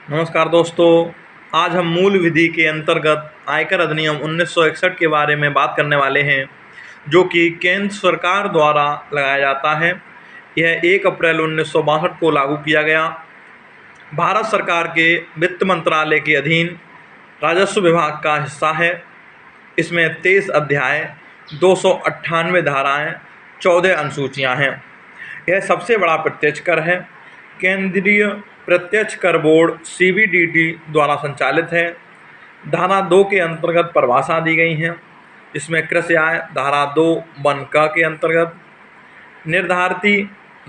नमस्कार दोस्तों। आज हम मूल विधि के अंतर्गत आयकर अधिनियम 1961 के बारे में बात करने वाले हैं, जो कि केंद्र सरकार द्वारा लगाया जाता है। यह 1 अप्रैल 1962 को लागू किया गया। भारत सरकार के वित्त मंत्रालय के अधीन राजस्व विभाग का हिस्सा है। इसमें 23 अध्याय, 298 धाराएं, 14 अनुसूचियां हैं। यह सबसे बड़ा प्रत्यक्ष कर है। केंद्रीय प्रत्यक्ष कर बोर्ड सीबीडीटी द्वारा संचालित है। धारा 2 के अंतर्गत परिभाषा दी गई हैं। इसमें कृषि आय धारा 2 वन क के अंतर्गत निर्धारिती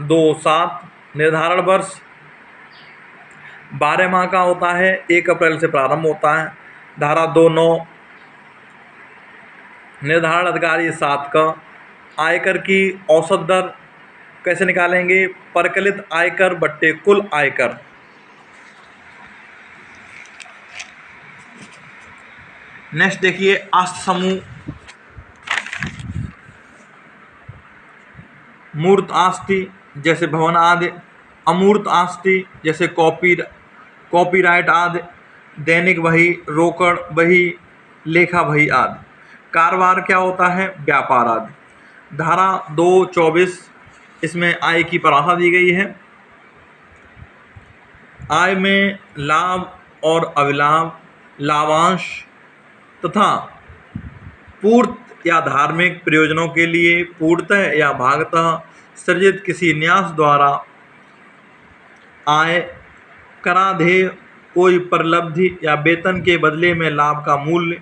2(7) निर्धारण वर्ष 12 माह का होता है, 1 अप्रैल से प्रारंभ होता है। धारा 2(9) निर्धारण अधिकारी 7 का आयकर की औसत दर कैसे निकालेंगे? परिकलित आयकर बट्टे कुल आयकर। नेक्स्ट देखिए, आस्ति समूह, मूर्त आस्ति जैसे भवन आदि, अमूर्त आस्ति जैसे कॉपीराइट आदि, दैनिक बही, रोकड़ बही, लेखा बही आदि। कारोबार क्या होता है? व्यापार आदि। धारा 2(24) इसमें आय की परिभाषा दी गई है। आय में लाभ और अविलाभ, लाभांश तथा पूर्त या धार्मिक प्रयोजनों के लिए पूर्णतः या भागतः सृजित किसी न्यास द्वारा आय कराधेय कोई परिलब्धि या वेतन के बदले में लाभ का मूल्य,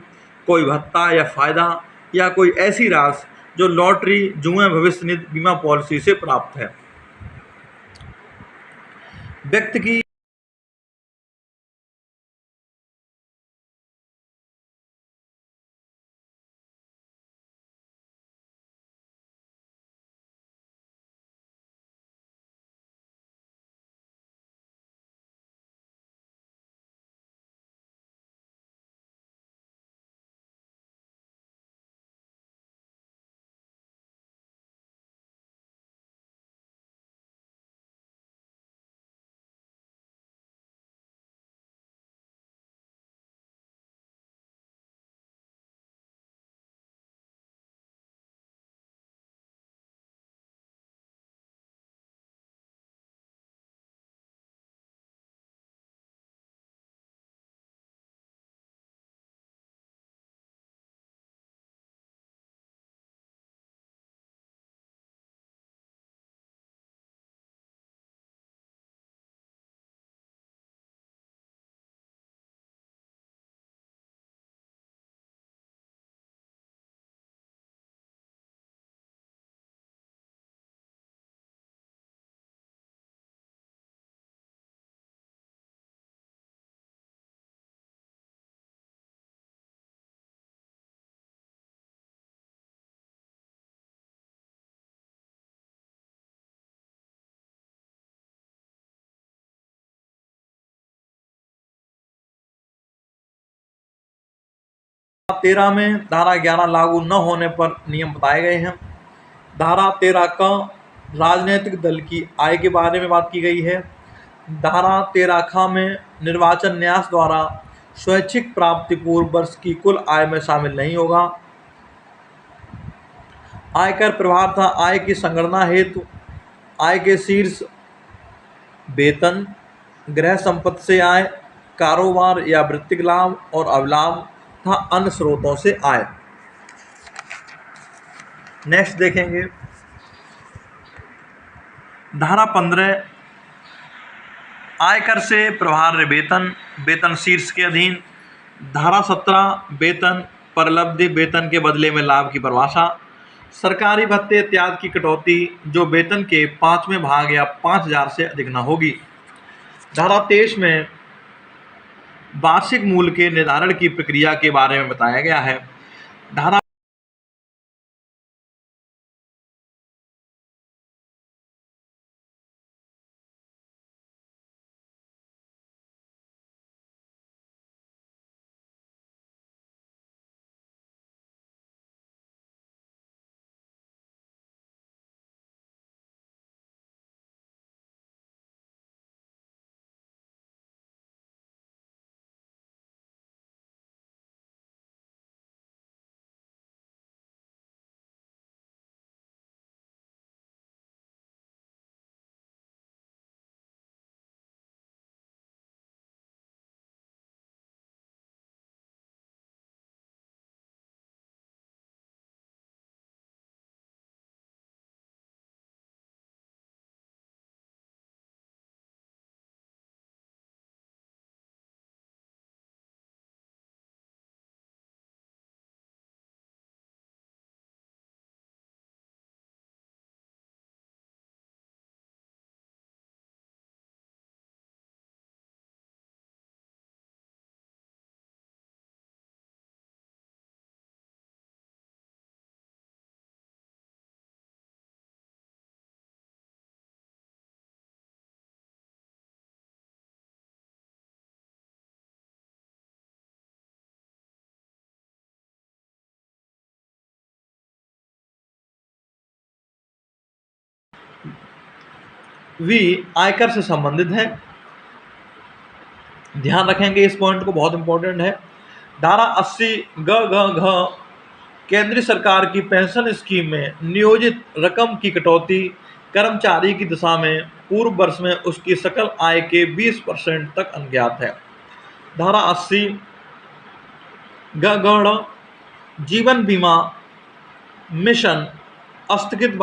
कोई भत्ता या फायदा या कोई ऐसी राशि जो लॉटरी, जुए, भविष्य निधि, बीमा पॉलिसी से प्राप्त है। व्यक्ति की धारा 13 में धारा 11 लागू न होने पर नियम बताए गए हैं। धारा 13 का राजनीतिक दल की आय के बारे में बात की गई है। धारा 13 ख में निर्वाचन न्यास द्वारा स्वैच्छिक प्राप्ति पूर्व वर्ष की कुल आय में शामिल नहीं होगा। आयकर प्रभार था आय की संगणना हेतु आय के शीर्ष वेतन, गृह संपत्ति से आय, कारोबार या वृत्तिक लाभ और अवलाभ तथा अन्य स्रोतों से आय। नेक्स्ट देखेंगे, धारा 15 आयकर से प्रभार्य वेतन, वेतन शीर्ष के अधीन। धारा 17 वेतन, परिलब्धि, वेतन के बदले में लाभ की परिभाषा। सरकारी भत्ते इत्यादि की कटौती जो वेतन के 5वें भाग या 5,000 से अधिक न होगी। धारा 23 में वार्षिक मूल्य के निर्धारण की प्रक्रिया के बारे में बताया गया है। धारा भी आयकर से संबंधित है। ध्यान रखेंगे इस पॉइंट को, बहुत इंपॉर्टेंट है। धारा 80 ग घ घ केंद्र सरकार की पेंशन स्कीम में नियोजित रकम की कटौती कर्मचारी की दशा में पूर्व वर्ष में उसकी सकल आय के 20% तक अज्ञात है। धारा 80 ग घ जीवन बीमा मिशन स्थगित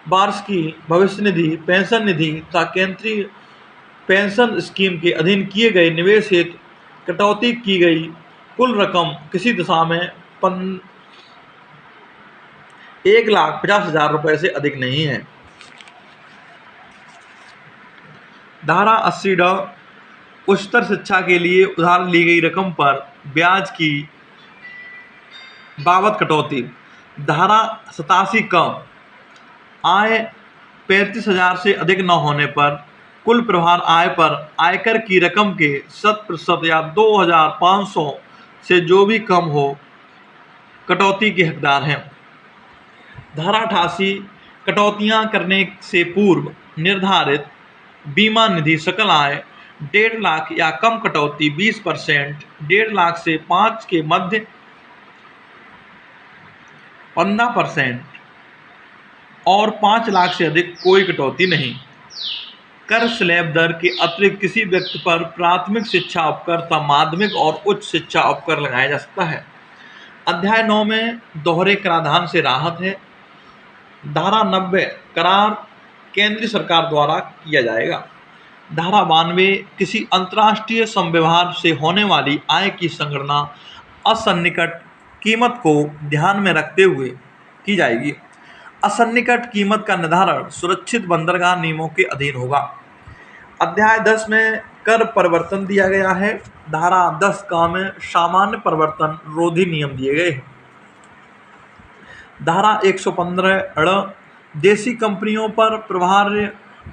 वार्षिकी भविष्य निधि पेंशन निधि तथा केंद्रीय पेंशन स्कीम के अधीन किए गए निवेश हेतु कटौती की गई कुल रकम किसी दशा में 1,50,000 रुपये से अधिक नहीं है। धारा 80 ड उच्चतर शिक्षा के लिए उधार ली गई रकम पर ब्याज की बाबत कटौती। धारा 87 क आय 35,000 से अधिक न होने पर कुल प्रभार आय पर आयकर की रकम के 100% या 2,500 से जो भी कम हो कटौती के हकदार हैं। धारा 88 कटौतियां करने से पूर्व निर्धारित बीमा निधि सकल आय 1.5 लाख या कम कटौती 20%, 1.5 लाख से 5 के मध्य 15% और 5 लाख से अधिक कोई कटौती नहीं। कर स्लैब दर के अतिरिक्त किसी व्यक्ति पर प्राथमिक शिक्षा उपकर तथा माध्यमिक और उच्च शिक्षा उपकर लगाया जा सकता है। अध्याय 9 में दोहरे कराधान से राहत है। धारा 90 करार केंद्र सरकार द्वारा किया जाएगा। धारा 92 किसी अंतर्राष्ट्रीय संव्यवहार से होने वाली आय की संगणना असन्निकट कीमत को ध्यान में रखते हुए की जाएगी। असन्निकट कीमत का निर्धारण सुरक्षित बंदरगाह नियमों के अधीन होगा। अध्याय 10 में कर परिवर्तन दिया गया है। धारा 10 का में सामान्य परिवर्तन रोधी नियम दिए गए हैं। धारा 115 अड़ देशी कंपनियों पर प्रभार्य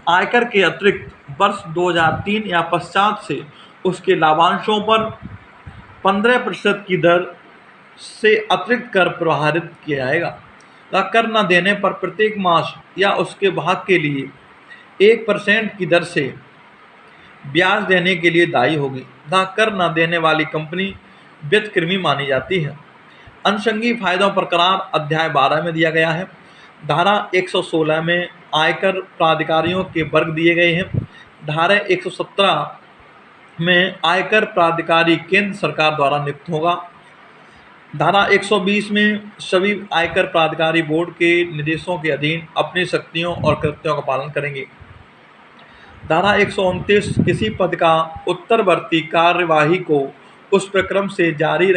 आयकर के अतिरिक्त वर्ष 2003 या पश्चात से उसके लाभांशों पर 15% की दर से अतिरिक्त कर प्रभारित किया जाएगा। कर न देने पर प्रत्येक मास या उसके भाग के लिए 1% की दर से ब्याज देने के लिए दायी होगी। कर न देने वाली कंपनी व्यतिक्रमी मानी जाती है। अनुषंगी फायदों पर करार अध्याय 12 में दिया गया है। धारा 116 में आयकर प्राधिकारियों के वर्ग दिए गए हैं। धारा 117 में आयकर प्राधिकारी केंद्र सरकार द्वारा नियुक्त होगा। धारा 120 में सभी आयकर प्राधिकारी बोर्ड के निर्देशों के अधीन अपनी शक्तियों और कृत्यों का पालन करेंगे। धारा 129 किसी पद का उत्तरवर्ती कार्यवाही को उस प्रक्रम से जारी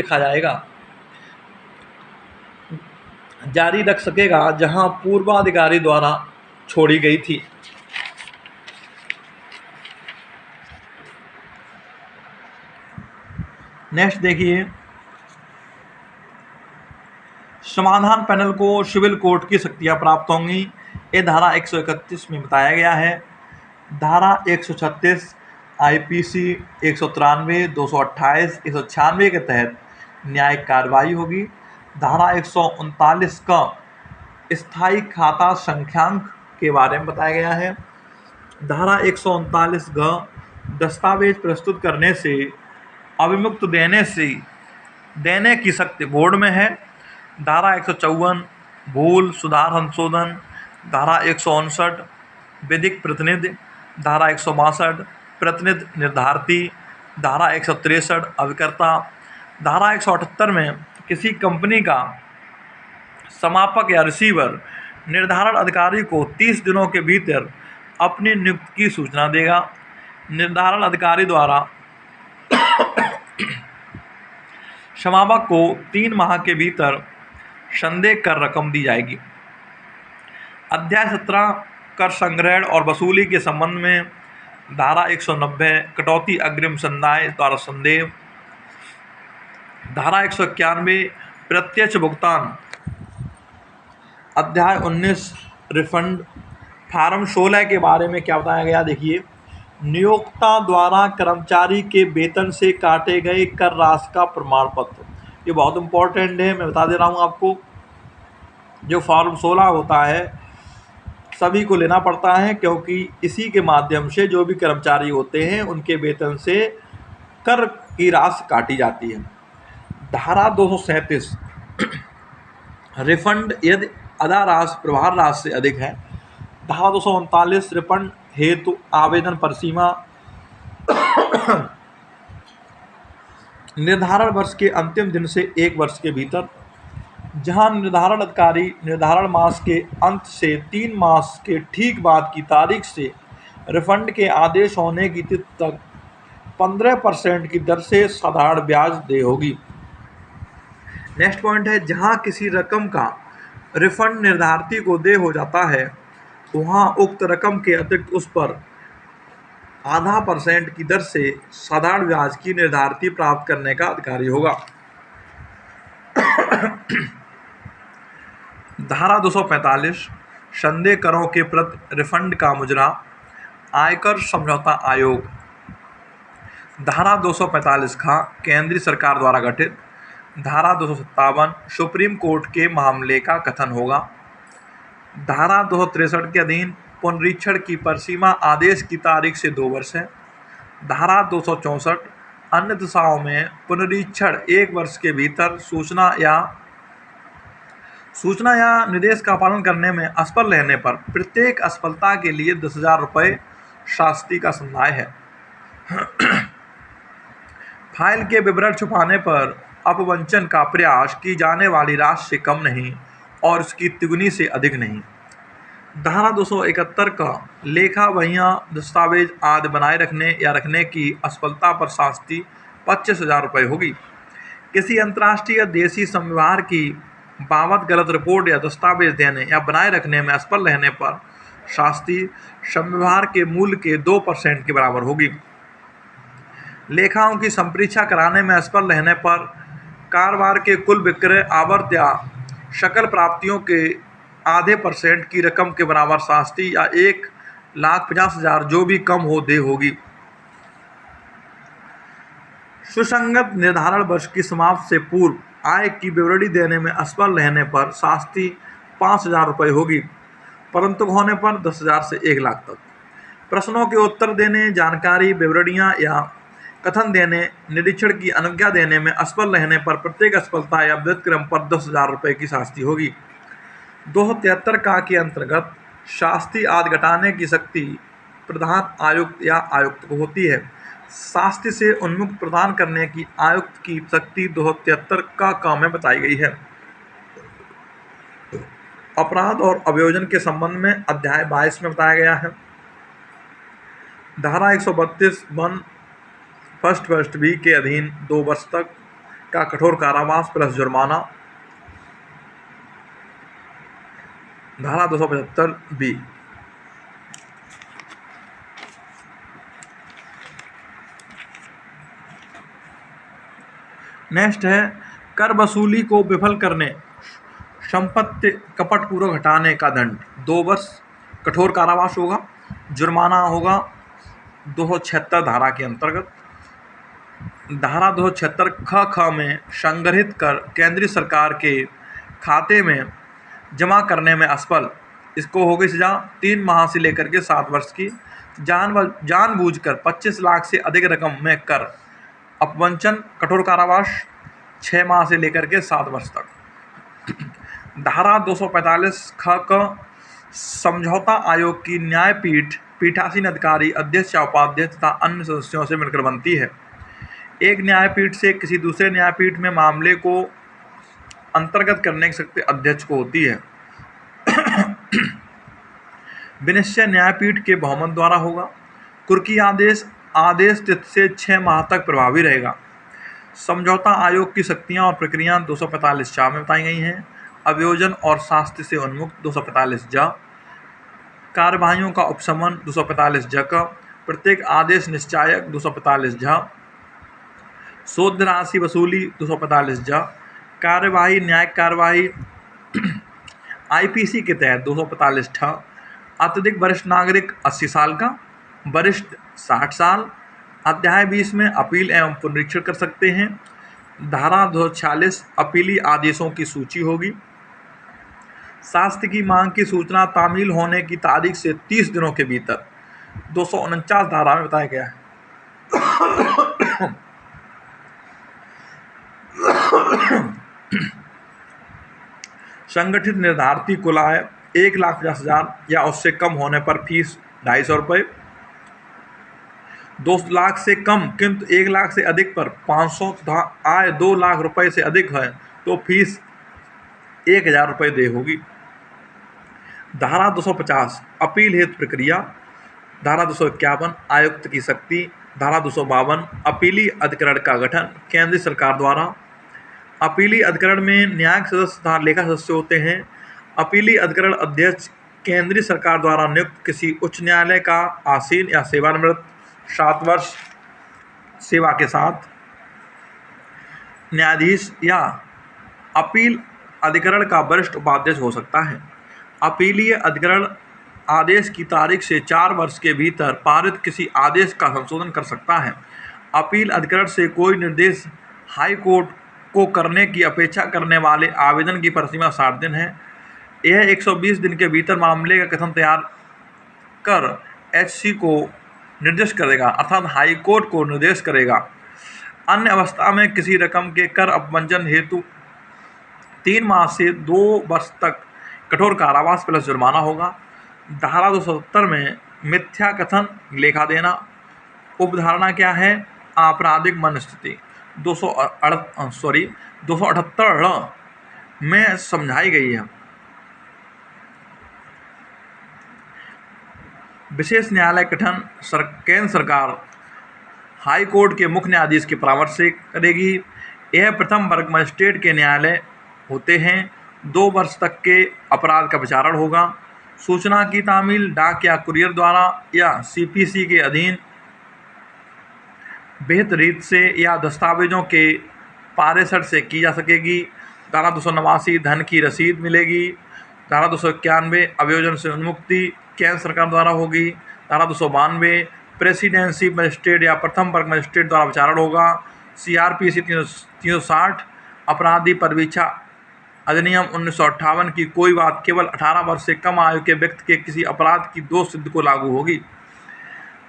रख सकेगा जहां पूर्वाधिकारी द्वारा छोड़ी गई थी। नेक्स्ट देखिए, समाधान पैनल को सिविल कोर्ट की शक्तियां प्राप्त होंगी। ये धारा 131 में बताया गया है। धारा 136 आईपीसी 193, 228, 196 के तहत न्यायिक कार्रवाई होगी। धारा 139 का स्थायी खाता संख्यांक के बारे में बताया गया है। धारा 139 ग दस्तावेज प्रस्तुत करने से अभिमुक्त देने की शक्ति बोर्ड में है। धारा 154 भूल सुधार संशोधन। धारा 159 विधिक प्रतिनिधि। धारा 162 प्रतिनिधि निर्धारती। धारा 163 अभिकर्ता। धारा 178 में किसी कंपनी का समापक या रिसीवर निर्धारण अधिकारी को 30 दिनों के भीतर अपनी नियुक्ति की सूचना देगा। निर्धारण अधिकारी द्वारा समापक को 3 माह के भीतर संदेह कर रकम दी जाएगी। अध्याय 17 कर संग्रहण और वसूली के संबंध में। धारा 190 कटौती अग्रिम संदाय द्वारा संदेह। धारा 191 प्रत्यक्ष भुगतान। अध्याय 19 रिफंड। फार्म 16 के बारे में क्या बताया गया देखिए, नियोक्ता द्वारा कर्मचारी के वेतन से काटे गए कर राशि का प्रमाण पत्र। ये बहुत इंपॉर्टेंट है, मैं बता दे रहा हूँ आपको। जो फॉर्म 16 होता है सभी को लेना पड़ता है, क्योंकि इसी के माध्यम से जो भी कर्मचारी होते हैं उनके वेतन से कर की राशि काटी जाती है। धारा 237 रिफंड यदि अदा राशि प्रभार राशि से अधिक है। धारा 239 रिफंड हेतु आवेदन पर सीमा निर्धारण वर्ष के अंतिम दिन से 1 वर्ष के भीतर, जहां निर्धारण अधिकारी निर्धारण मास के अंत से 3 मास के ठीक बाद की तारीख से रिफंड के आदेश होने की तिथि तक 15% की दर से साधारण ब्याज दे होगी। नेक्स्ट पॉइंट है, जहां किसी रकम का रिफंड निर्धारती को दे हो जाता है, वहां उक्त रकम के अतिरिक्त उस पर 0.5% की दर से साधारण ब्याज की निर्धारती प्राप्त करने का अधिकारी होगा। धारा 245 संदेह करों के प्रति रिफंड का मुजरा आयकर समझौता आयोग। धारा 245 का केंद्रीय सरकार द्वारा गठित। धारा 257 सुप्रीम कोर्ट के मामले का कथन होगा। धारा 263 के अधीन पुनरीक्षण की परिसीमा आदेश की तारीख से 2 वर्ष है। धारा 264 अन्य दिशाओं में पुनरीक्षण 1 वर्ष के भीतर सूचना या निर्देश का पालन करने में असफल रहने पर प्रत्येक असफलता के लिए 10,000 रुपये शास्ति का संदाय है। फाइल के विवरण छुपाने पर अपवंचन का प्रयास की जाने वाली राशि से कम नहीं और इसकी तिगुनी से अधिक नहीं। धारा 271 का लेखा बहियां दस्तावेज आदि बनाए रखने या रखने की असफलता पर शास्ति 25,000 रुपये होगी। किसी अंतर्राष्ट्रीय या देशी संव्यवहार की बाबत गलत रिपोर्ट या दस्तावेज देने या बनाए रखने में असफल रहने पर शास्ति संव्यवहार के मूल्य के 2% के बराबर होगी। लेखाओं की संपरीक्षा कराने में असफल रहने पर कारोबार के कुल विक्रय आवर्त या सकल प्राप्तियों के 0.5% की रकम के बराबर शास्ति या 1,50,000 जो भी कम हो दे होगी। सुसंगत निर्धारण वर्ष की समाप्ति से पूर्व आय की विवरणी देने में असफल रहने पर शास्ति 5,000 रुपये होगी, परंतु होने पर 10,000 से 1 लाख तक। प्रश्नों के उत्तर देने, जानकारी, विवरणियां या कथन देने, निरीक्षण की अनुज्ञा देने में असफल रहने पर प्रत्येक असफलता या व्यतिक्रम पर 10,000 रुपये की शास्ति होगी। 273 का के अंतर्गत शास्ति आदि घटाने की शक्ति प्रधान आयुक्त या आयुक्त को होती है। शास्ति से उन्मुक्त प्रदान करने की आयुक्त की शक्ति 273 का में बताई गई है। अपराध और अभियोजन के संबंध में अध्याय 22 में बताया गया है। धारा 132 वन फर्स्ट बी के अधीन 2 वर्ष तक का कठोर कारावास प्लस जुर्माना। धारा 275 बी नेक्स्ट है, कर वसूली को विफल करने, संपत्ति कपटपूर्वक हटाने का दंड 2 वर्ष कठोर कारावास होगा। जुर्माना होगा 276 धारा के अंतर्गत। धारा 276 ख में संग्रहित कर केंद्रीय सरकार के खाते में जमा करने में असफल, इसको होगी सजा 3 माह से लेकर के 7 वर्ष की। जानबूझकर 25 लाख से अधिक रकम में कर अपवंचन, कठोर कारावास 6 माह से लेकर के 7 वर्ष तक। धारा 245 ख समझौता आयोग की न्यायपीठ पीठासीन अधिकारी, अध्यक्ष या उपाध्यक्ष तथा अन्य सदस्यों से मिलकर बनती है। एक न्यायपीठ से किसी दूसरे न्यायपीठ में मामले को अंतर्गत करने की शक्ति अध्यक्ष को होती है। विनिश्चय न्यायपीठ के बहुमत द्वारा होगा। कुर्की आदेश तिथि से 6 माह तक प्रभावी रहेगा। समझौता आयोग की शक्तियां और प्रक्रिया 245 में बताई गई हैं। अभियोजन और शास्ति से उन्मुक्त 245 कार्यवाहियों का उपशमन 245 का, प्रत्येक आदेश निश्चायक 245 शोध राशि वसूली 245 कार्यवाही न्यायिक कार्यवाही आईपीसी के तहत 245 अत्यधिक वरिष्ठ नागरिक 80 साल का, वरिष्ठ 60 साल। अध्याय 20 में अपील एवं पुनरीक्षण कर सकते हैं। धारा 246 अपीली आदेशों की सूची होगी। शास्त्र की मांग की सूचना तामील होने की तारीख से 30 दिनों के भीतर 249 धारा में बताया गया है। संगठित निर्धारित कुल आय 1,50,000 या उससे कम होने पर फीस 250 रुपये, 2 लाख से कम किंतु 1 लाख से अधिक पर 500 तथा आय 2 लाख रुपये से अधिक है तो फीस 1,000 रुपये देय होगी। धारा 250 अपील हेतु प्रक्रिया, धारा 251 आयुक्त की शक्ति, धारा 252 अपीली अधिकरण का गठन केंद्र सरकार द्वारा। अपीली अधिकरण में न्यायिक सदस्य तथा लेखा सदस्य होते हैं। अपीली अधिकरण अध्यक्ष केंद्रीय सरकार द्वारा नियुक्त किसी उच्च न्यायालय का आसीन या सेवानिवृत्त 7 वर्ष सेवा के साथ न्यायाधीश या अपील अधिकरण का वरिष्ठ उपाध्यक्ष हो सकता है। अपीलीय अधिकरण आदेश की तारीख से 4 वर्ष के भीतर पारित किसी आदेश का संशोधन कर सकता है। अपील अधिकरण से कोई निर्देश हाई कोर्ट को करने की अपेक्षा करने वाले आवेदन की परिसीमा 60 दिन है। यह 120 दिन के भीतर मामले का कथन तैयार कर एचसी को निर्देश करेगा अर्थात हाई कोर्ट को निर्देश करेगा। अन्य अवस्था में किसी रकम के कर अपवंचन हेतु 3 माह से 2 वर्ष तक कठोर कारावास प्लस जुर्माना होगा। धारा 270 में मिथ्या कथन लेखा देना उपधारणा क्या है? आपराधिक मनस्थिति 278 में समझाई गई है। विशेष न्यायालय गठन केंद्र सरकार हाई कोर्ट के मुख्य न्यायाधीश के परामर्श से करेगी। यह प्रथम वर्ग मजिस्ट्रेट के न्यायालय होते हैं। 2 वर्ष तक के अपराध का विचारण होगा। सूचना की तामील डाक या कुरियर द्वारा या सीपीसी के अधीन बेहतर रीत से या दस्तावेजों के पारेषण से की जा सकेगी। धारा 289 धन की रसीद मिलेगी। धारा 291 अभियोजन से उन्मुक्ति केंद्र सरकार द्वारा होगी। धारा 292 प्रेसिडेंसी मजिस्ट्रेट या प्रथम वर्ग मजिस्ट्रेट द्वारा विचारण होगा। CRPC 360 अपराधी परवीक्षा अधिनियम 1958 की कोई बात केवल 18 वर्ष से कम आयु के व्यक्ति के किसी अपराध की दोष सिद्ध को लागू होगी।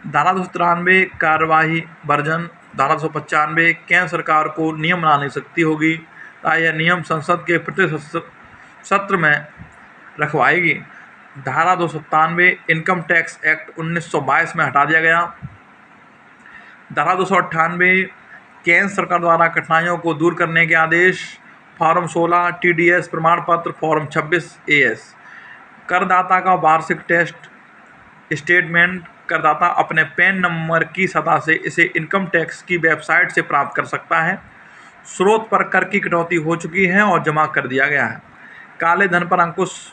धारा 293 कार्यवाही वर्जन। धारा 295 केंद्र सरकार को नियम बनाने की शक्ति होगी तथा यह नियम संसद के प्रत्येक सत्र में रखवाएगी। धारा 297 इनकम टैक्स एक्ट 1922 में हटा दिया गया। धारा 298 केंद्र सरकार द्वारा कठिनाइयों को दूर करने के आदेश। फॉर्म 16 TDS प्रमाण पत्र फॉर्म 26 AS। करदाता का वार्षिक टेस्ट स्टेटमेंट करदाता अपने पैन नंबर की सहायता से इसे इनकम टैक्स की वेबसाइट से प्राप्त कर सकता है। स्रोत पर कर की कटौती हो चुकी है और जमा कर दिया गया है। काले धन पर अंकुश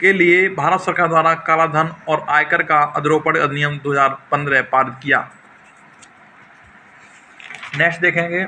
के लिए भारत सरकार द्वारा काला धन और आयकर का अधिरोपण अधिनियम 2015 पारित किया। नेक्स्ट देखेंगे